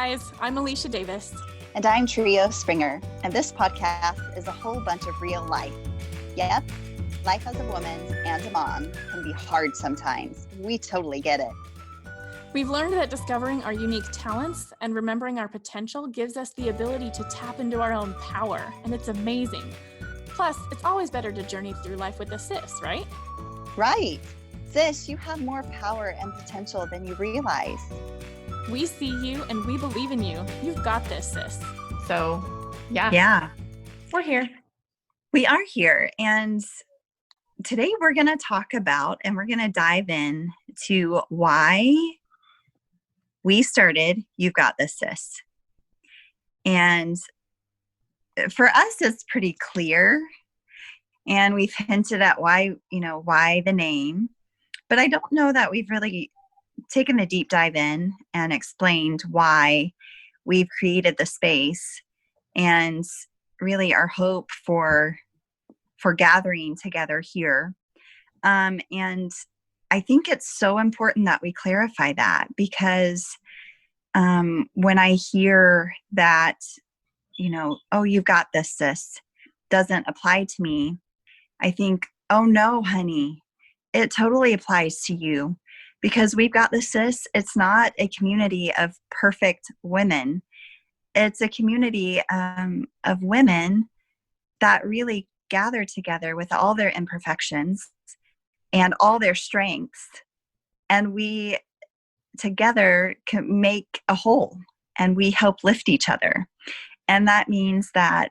guys, I'm Alicia Davis. And I'm Trio Springer, and this podcast is a whole bunch of real life. Yep, life as a woman and a mom can be hard sometimes. We totally get it. We've learned that discovering our unique talents and remembering our potential gives us the ability to tap into our own power, and it's amazing. Plus, it's always better to journey through life with a sis, right? Right. Sis, you have more power and potential than you realize. We see you and we believe in you. You've got this, sis. So, Yeah. We're here. We are here. And today we're going to talk about and we're going to dive in to why we started You've Got This, Sis. And for us, it's pretty clear. And we've hinted at why the name. But I don't know that we've really taken a deep dive in and explained why we've created the space and really our hope for gathering together here. And I think it's so important that we clarify that, because when I hear that, oh, you've got this, sis, doesn't apply to me, I think, oh no, honey, it totally applies to you. Because we've got this, sis, it's not a community of perfect women. It's a community of women that really gather together with all their imperfections and all their strengths. And we together can make a whole, and we help lift each other. And that means that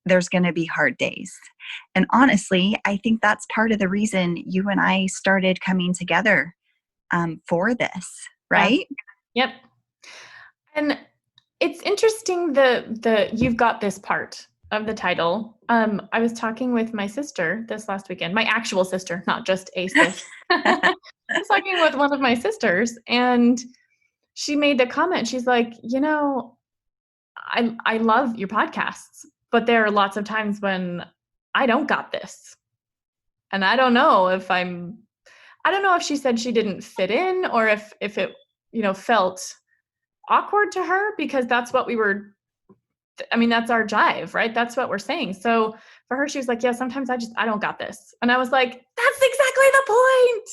there's going to be hard days. And honestly, I think that's part of the reason you and I started coming together for this, right? Yep. And it's interesting the You've Got This part of the title. I was talking with my sister this last weekend, my actual sister, not just a sis. I was talking with one of my sisters, and she made the comment. She's like, I love your podcasts, but there are lots of times when I don't got this. And I don't know if she said she didn't fit in, or if it, felt awkward to her, because that's what that's our jive, right? That's what we're saying. So for her, she was like, yeah, sometimes I don't got this. And I was like, that's exactly the point.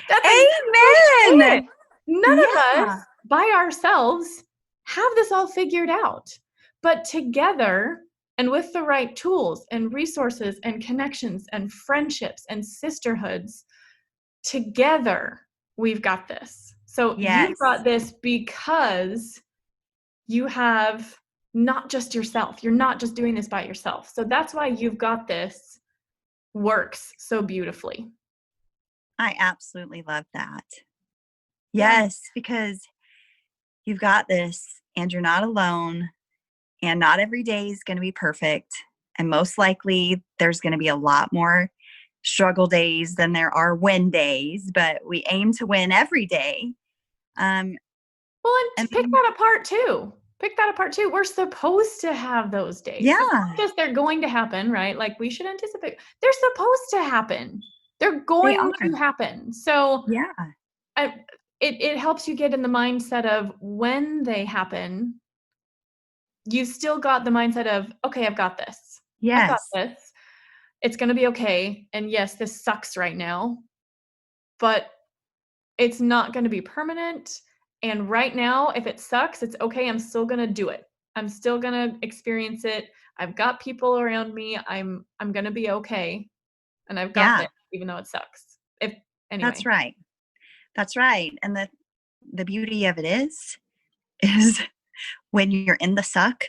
That's Amen. Exactly None of us by ourselves have this all figured out, but together and with the right tools and resources and connections and friendships and sisterhoods, together we've got this. So You've got this because you have not just yourself. You're not just doing this by yourself. So that's why You've Got This works so beautifully. I absolutely love that. Yes, because you've got this and you're not alone, and not every day is going to be perfect. And most likely there's going to be a lot more struggle days than there are win days, but we aim to win every day. And pick that apart too. We're supposed to have those days. Yeah. It's not just they're going to happen, right? Like, we should anticipate. They're supposed to happen. They're going to happen. So it helps you get in the mindset of when they happen, you've still got the mindset of, okay, I've got this. Yes. I've got this. It's going to be okay. And yes, this sucks right now, but it's not going to be permanent. And right now, if it sucks, it's okay. I'm still going to do it. I'm still going to experience it. I've got people around me. I'm going to be okay. And I've got this, even though it sucks. Anyway. That's right. And the beauty of it is when you're in the suck,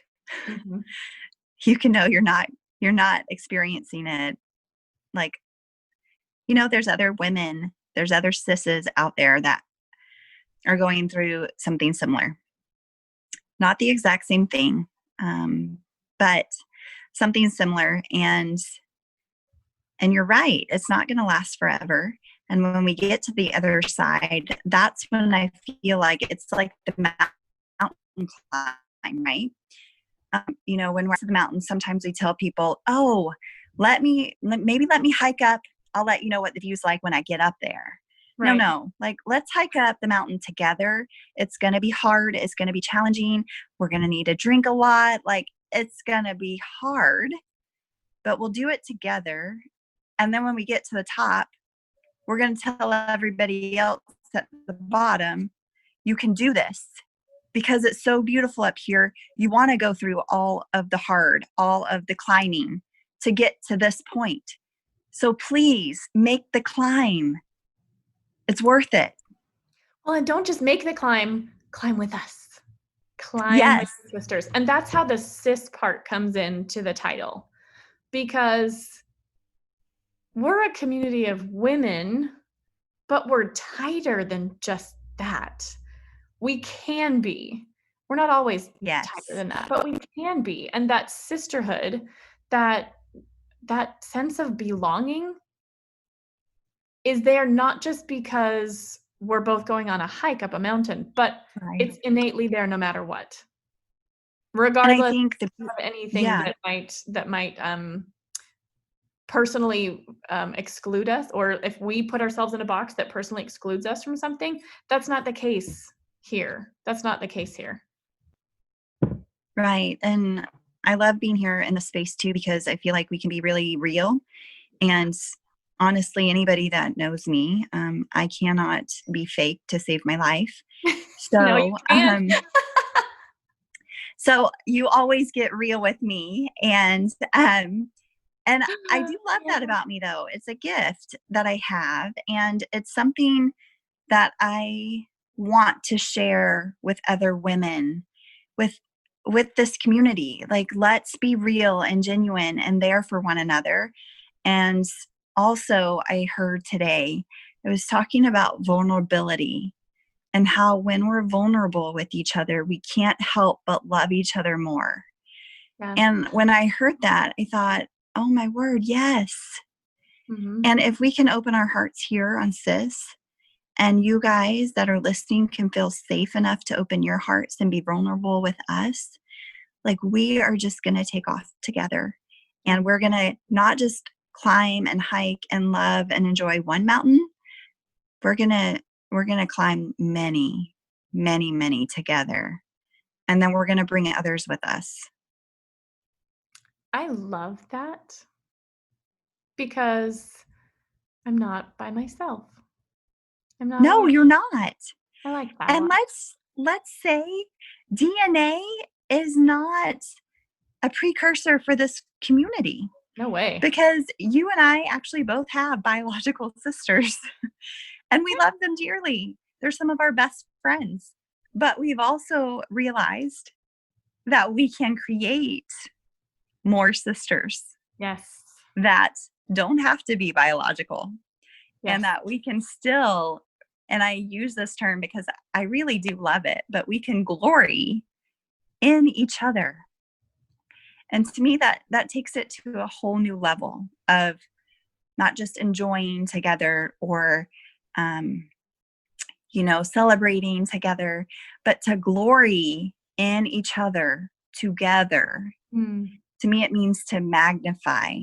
you can know you're not experiencing it. Like, there's other women, there's other sisses out there that are going through something similar. Not the exact same thing, but something similar. And you're right, it's not going to last forever. And when we get to the other side, that's when I feel like it's like the mountain climb, right? When we're at the mountain, sometimes we tell people, oh, maybe let me hike up. I'll let you know what the view's like when I get up there. Right. No. Like, let's hike up the mountain together. It's going to be hard. It's going to be challenging. We're going to need to drink a lot. Like, it's going to be hard, but we'll do it together. And then when we get to the top, we're going to tell everybody else at the bottom, you can do this because it's so beautiful up here. You want to go through all of the hard, all of the climbing to get to this point. So please make the climb. It's worth it. Well, and don't just make the climb with us. Climb Yes. with your sisters. And that's how the sis part comes into the title. Because we're a community of women, but we're tighter than just that. We can be. We're not always tighter than that, but we can be. And that sisterhood, that sense of belonging is there not just because we're both going on a hike up a mountain, but it's innately there no matter what. Regardless of anything that might personally exclude us, or if we put ourselves in a box that personally excludes us from something, that's not the case here. That's not the case here. Right. And I love being here in the space too, because I feel like we can be really real. And honestly, anybody that knows me, I cannot be fake to save my life. So, no, you can't. So you always get real with me. And I do love that about me, though. It's a gift that I have, and it's something that I want to share with other women, with this community. Like, let's be real and genuine and there for one another. And also, I heard today, I was talking about vulnerability and how when we're vulnerable with each other, we can't help but love each other more. Yeah. And when I heard that, I thought, oh my word, yes. Mm-hmm. And if we can open our hearts here on Sis, and you guys that are listening can feel safe enough to open your hearts and be vulnerable with us, like, we are just going to take off together. And we're going to not just climb and hike and love and enjoy one mountain. We're going to climb many, many, many together. And then we're going to bring others with us. I love that, because I'm not by myself. I'm not. No, you're not. I like that. And let's say DNA is not a precursor for this community. No way. Because you and I actually both have biological sisters and we love them dearly. They're some of our best friends. But we've also realized that we can create more sisters. Yes. That don't have to be biological. Yes. And that we can still, and I use this term because I really do love it, but we can glory in each other. And to me, that takes it to a whole new level of not just enjoying together or, celebrating together, but to glory in each other together. To me, it means to magnify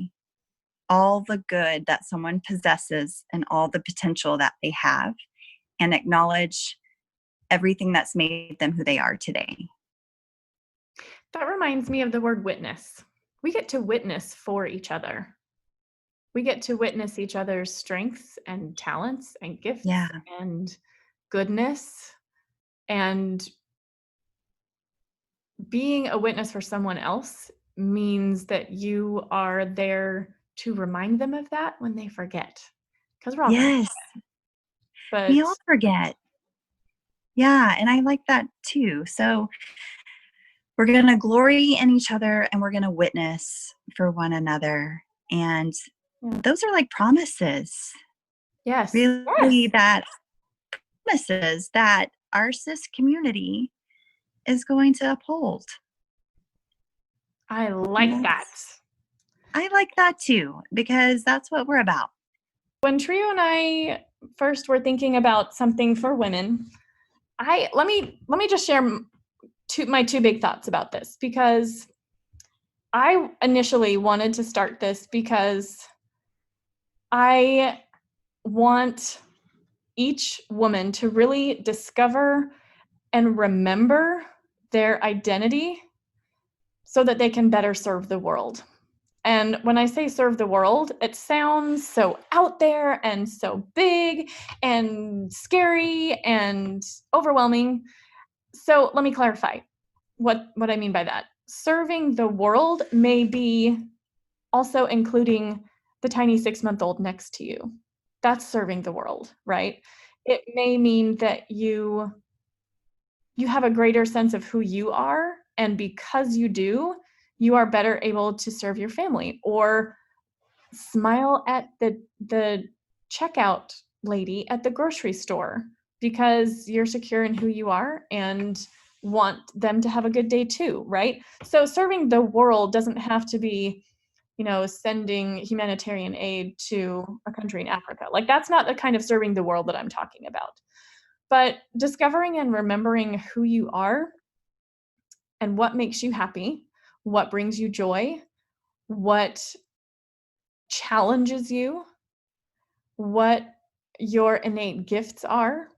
all the good that someone possesses and all the potential that they have, and acknowledge everything that's made them who they are today. That reminds me of the word witness. We get to witness for each other. We get to witness each other's strengths and talents and gifts and goodness. And being a witness for someone else means that you are there to remind them of that when they forget. Because we're all yes, but we all forget. Yeah, and I like that too. So we're going to glory in each other and we're going to witness for one another. And those are like promises. Yes. Really, that promises that our cis community is going to uphold. I like that. I like that too, because that's what we're about. When Trio and I first were thinking about something for women, let me just share my two big thoughts about this, because I initially wanted to start this because I want each woman to really discover and remember their identity so that they can better serve the world. And when I say serve the world, it sounds so out there and so big and scary and overwhelming. So let me clarify what I mean by that. Serving the world may be also including the tiny 6-month-old next to you. That's serving the world, right? It may mean that you have a greater sense of who you are, and because you do, you are better able to serve your family, or smile at the checkout lady at the grocery store because you're secure in who you are and want them to have a good day too, right? So serving the world doesn't have to be, sending humanitarian aid to a country in Africa. Like, that's not the kind of serving the world that I'm talking about. But discovering and remembering who you are and what makes you happy, what brings you joy, what challenges you, what your innate gifts are,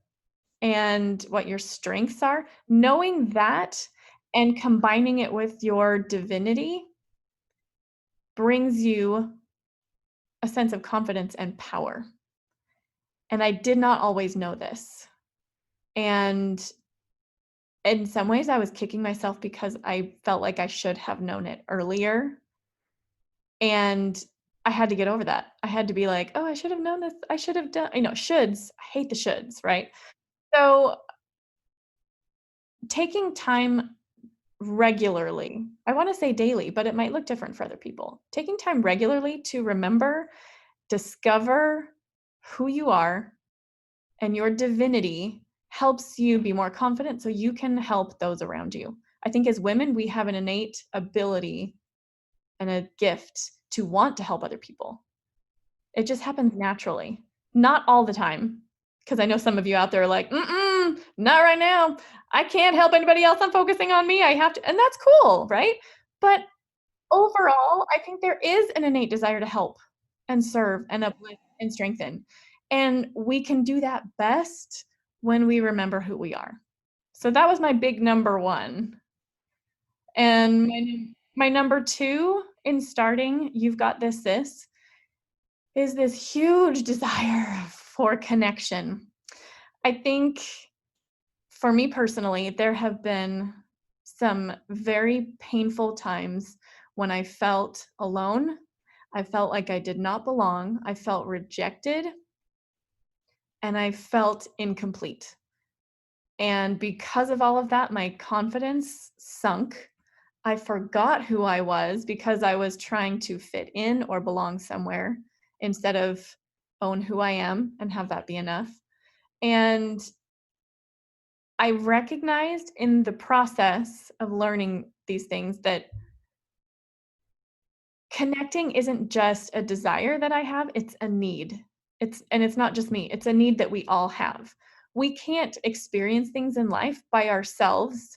and what your strengths are, knowing that and combining it with your divinity brings you a sense of confidence and power. And I did not always know this. And in some ways, I was kicking myself because I felt like I should have known it earlier. And I had to get over that. I had to be like, oh, I should have known this. I should have done, shoulds. I hate the shoulds, right? So taking time regularly, I want to say daily, but it might look different for other people. Taking time regularly to remember, discover who you are and your divinity helps you be more confident so you can help those around you. I think as women, we have an innate ability and a gift to want to help other people. It just happens naturally. Not all the time, because I know some of you out there are like, not right now. I can't help anybody else. I'm focusing on me. I have to, and that's cool, right? But overall, I think there is an innate desire to help and serve and uplift and strengthen. And we can do that best when we remember who we are. So that was my big number one. And my number two in starting You've Got This, Sis, is this huge desire for connection. I think for me personally, there have been some very painful times when I felt alone. I felt like I did not belong. I felt rejected. And I felt incomplete. And because of all of that, my confidence sunk. I forgot who I was because I was trying to fit in or belong somewhere instead of own who I am and have that be enough. And I recognized in the process of learning these things that connecting isn't just a desire that I have, it's a need. It's not just me, it's a need that we all have. We can't experience things in life by ourselves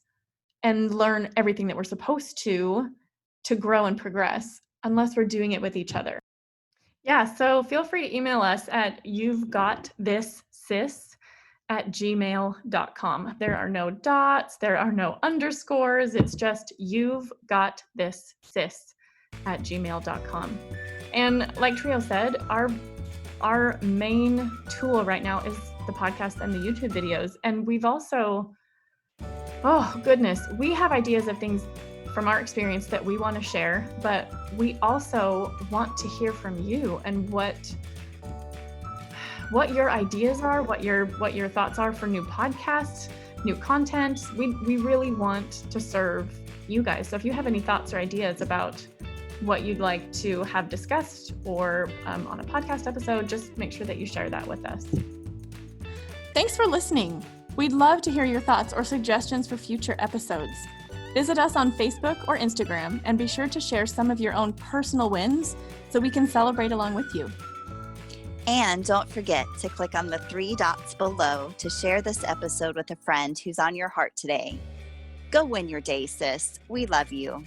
and learn everything that we're supposed to grow and progress unless we're doing it with each other. Yeah, so feel free to email us at you'vegotthis@gmail.com. There are no dots, there are no underscores, it's just you'vegotthis@gmail.com. And like Trio said, our main tool right now is the podcast and the YouTube videos. And we've also, oh goodness, we have ideas of things from our experience that we want to share, but we also want to hear from you and what your ideas are, what your thoughts are for new podcasts, new content. We really want to serve you guys. So if you have any thoughts or ideas about what you'd like to have discussed or on a podcast episode, just make sure that you share that with us. Thanks for listening. We'd love to hear your thoughts or suggestions for future episodes. Visit us on Facebook or Instagram and be sure to share some of your own personal wins so we can celebrate along with you. And don't forget to click on the 3 dots below to share this episode with a friend who's on your heart today. Go win your day, sis. We love you.